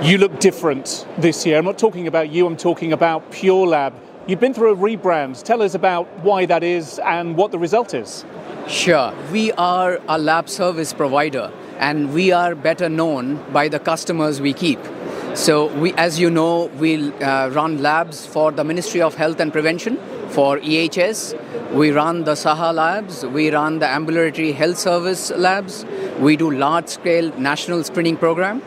You look different this year. I'm not talking about you, I'm talking about PureLab. You've been through a rebrand. Tell us about why that is and what the result is. Sure. We are a lab service provider, and we are better known by the customers we keep. So we, as you know, we run labs for the Ministry of Health and Prevention, for EHS. We run the SAHA labs. We run the ambulatory health service labs. We do large-scale national screening program.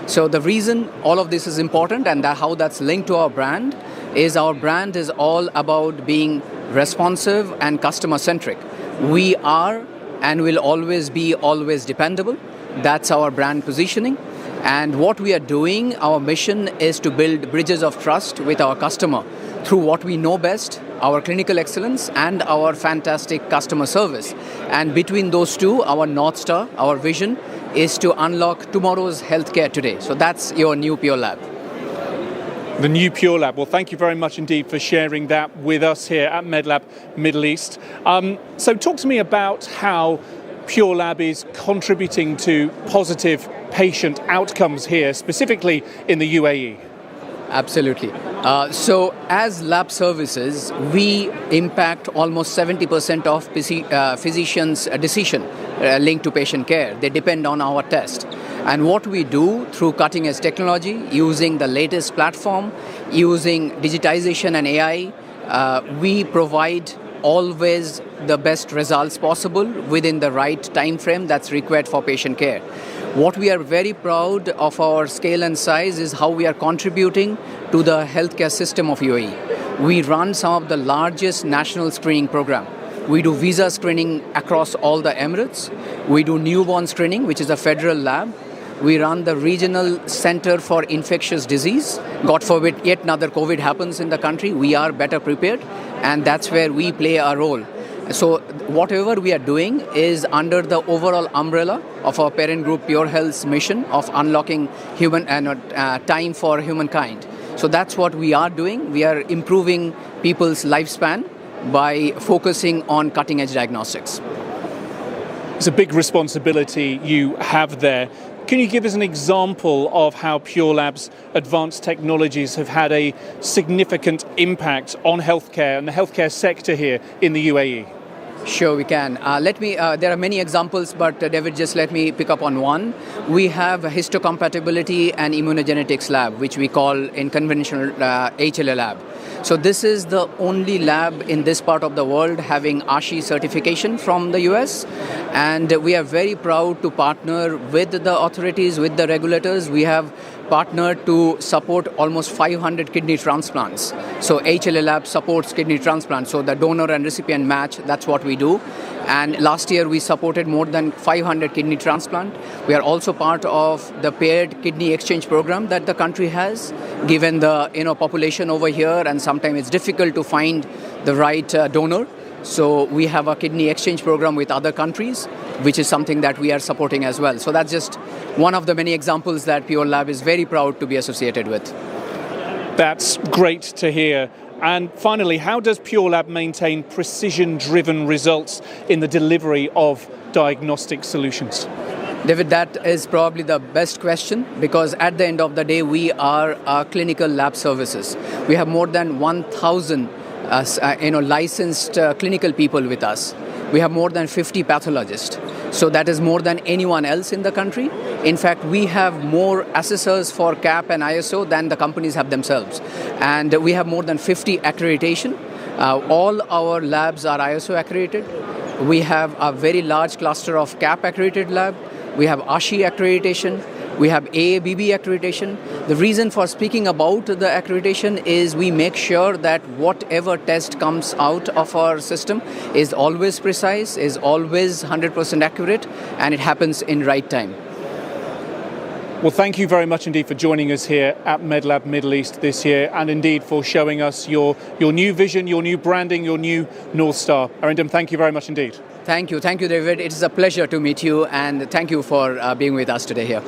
So the reason all of this is important and how that's linked to our brand is our brand is all about being responsive and customer-centric. We are and will always be always dependable. That's our brand positioning. And what we are doing, our mission is to build bridges of trust with our customer through what we know best, our clinical excellence and our fantastic customer service. And between those two, our North Star, our vision, is to unlock tomorrow's healthcare today. So that's your new PureLab. The new PureLab. Well, thank you very much indeed for sharing that with us here at MEDLAB Middle East. So talk to me about how PureLab is contributing to positive patient outcomes here, specifically in the UAE. Absolutely. So as lab services, we impact almost 70% of physicians' decision linked to patient care. They depend on our test. And what we do through cutting-edge technology, using the latest platform, using digitization and AI, we provide always the best results possible within the right time frame that's required for patient care. What we are very proud of our scale and size is how we are contributing to the healthcare system of UAE. We run some of the largest national screening program. We do visa screening across all the Emirates. We do newborn screening, which is a federal lab. We run the regional center for infectious disease. God forbid yet another COVID happens in the country, we are better prepared, and that's where we play our role. So whatever we are doing is under the overall umbrella of our parent group Pure Health's mission of unlocking human time for humankind. So that's what we are doing. We are improving people's lifespan by focusing on cutting-edge diagnostics. It's a big responsibility you have there. Can you give us an example of how PureLab's advanced technologies have had a significant impact on healthcare and the healthcare sector here in the UAE? Sure, we can. There are many examples, but David, just let me pick up on one. We have a histocompatibility and immunogenetics lab, which we call in conventional HLA lab. So this is the only lab in this part of the world having ASHI certification from the US. And we are very proud to partner with the authorities, with the regulators. We have partnered to support almost 500 kidney transplants. So HLA Lab supports kidney transplants. So the donor and recipient match, that's what we do. And last year we supported more than 500 kidney transplant. We are also part of the paired kidney exchange program that the country has, given the population over here, and sometimes it's difficult to find the right donor. So we have a kidney exchange program with other countries, which is something that we are supporting as well. So that's just one of the many examples that PureLab is very proud to be associated with. That's great to hear. And finally, how does PureLab maintain precision-driven results in the delivery of diagnostic solutions? David, that is probably the best question, because at the end of the day, we are clinical lab services. We have more than 1,000 licensed clinical people with us. We have more than 50 pathologists. So that is more than anyone else in the country. In fact, we have more assessors for CAP and ISO than the companies have themselves. And we have more than 50 accreditation. All our labs are ISO accredited. We have a very large cluster of CAP accredited lab. We have ASHI accreditation. We have AABB accreditation. The reason for speaking about the accreditation is we make sure that whatever test comes out of our system is always precise, is always 100% accurate, and it happens in right time. Well, thank you very much indeed for joining us here at MEDLAB Middle East this year, and indeed for showing us your new vision, your new branding, your new North Star. Arindam, thank you very much indeed. Thank you, David. It is a pleasure to meet you, and thank you for being with us today here.